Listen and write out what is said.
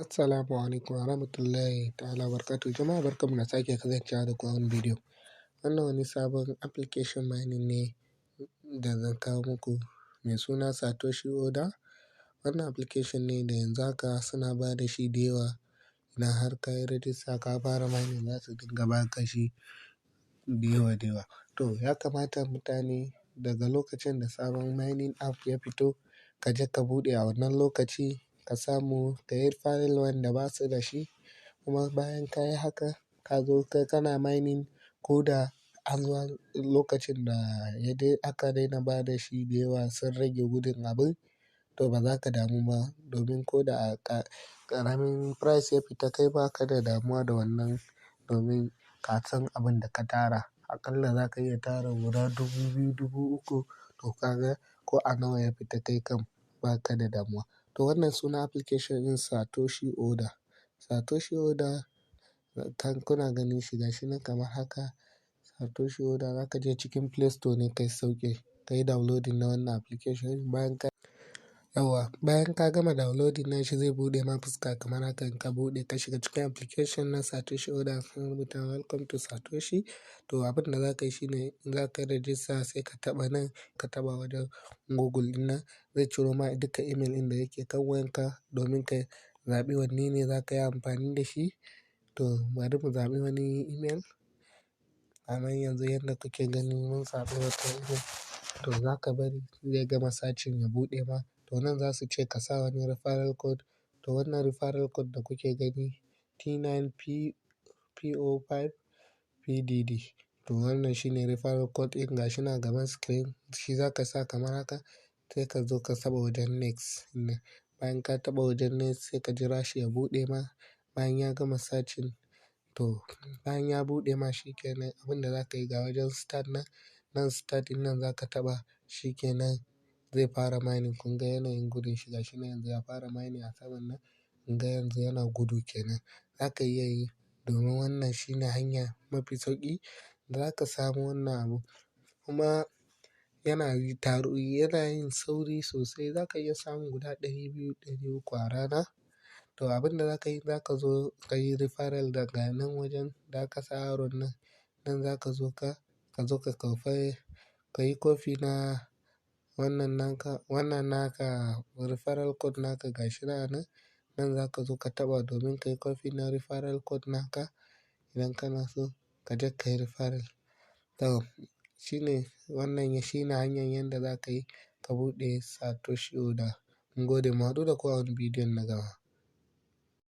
Assalamu alaikum wa rahmatullahi ta'ala barkatu. Jama'a barkanmu da sake kasancewa da ku a wani bidiyo. Wannan wani sabon application mining ne da zan kawo muku mai suna Satoshi Oda. Wannan application ne da yanzu haka suna ba da shi da yawa. Idan har ka yi rajista ka fara mining za su dinga ba ka shi da yawa. To ya kamata mutane daga lokacin da sabon mining app ya fito ka je ka buɗe a wannan lokaci ka samu ka yi referral wanda ba su da shi. Kuma bayan ka yi haka ka zo kana mining ko da an zo lokacin da aka daina ba da shi da yawa sun rage gudun abin, to ba za ka damu ba domin ko da ƙaramin price ya fita kai ba ka da damuwa da wannan domin ka san abin da ka tara. Aƙalla za ka iya tara guda 2000, 3000 to ka ga ko a nawa ya fita kai kam ba ka da damuwa. To wannan suna application ɗin Satoshi Oda. Satoshi Oda kuna ganin shi gashi nan kamar haka. Satoshi Oda za ka je cikin Play Store ne kai sauke, ka yi downloading na wannan application. Bayan ka gama downloading na shi zai buɗe ma fuska kamar haka. In ka buɗe ka shiga cikin application na Satoshi Oda sun rubuta welcome to Satoshi. To abin da za ka yi shine za ka register sai ka taɓa nan, ka taɓa wajen Google ɗin nan zai ciro ma duka email ɗin da yake kan wayanka domin ka zaɓi wanne ne za ka yi amfani da shi. To bari mu zaɓi wani email. Amma yanzu yadda kuke gani mun zaɓi wata email. To za ka bari zai gama searching ya buɗe ma. To nan za su ce ka sa wani referral code. To wannan referral code da kuke gani T9PO5PDD. To wannan shine referral code ɗin gashi na gaban screen. Shi za ka sa kamar haka sai ka zo ka taɓa wajen next. Bayan ka taɓa wajen next sai ka jira shi ya buɗe ma. Bayan ya gama searching to bayan ya buɗe ma shi kenan abin da za ka yi ga wajen start nan start ɗin nan za ka taɓa shi kenan zai fara mining. Kun ga yanayin gudun shi gashi nan yanzu ya fara mining a saman nan. Kun ga yanzu yana gudu kenan. Za ka iya yi domin wannan shine hanya mafi sauƙi da za ka samu wannan abu. Kuma yana yin sauri sosai. Za ka iya samun guda 200, 300 a rana. To abin da za ka yi za ka zo ka yi referral daga nan wajen da aka sa arrow nan. Nan za ka zo ka yi copy na wannan naka referral code naka gashi nan. Nan za ka zo ka taɓa domin ka yi copy na referral code naka. Idan kana so ka je ka yi referral. To wannan shine hanyar yadda za ka yi ka buɗe Satoshi Oda. Mun gode mu haɗu da ku a wani bidiyon na gaba.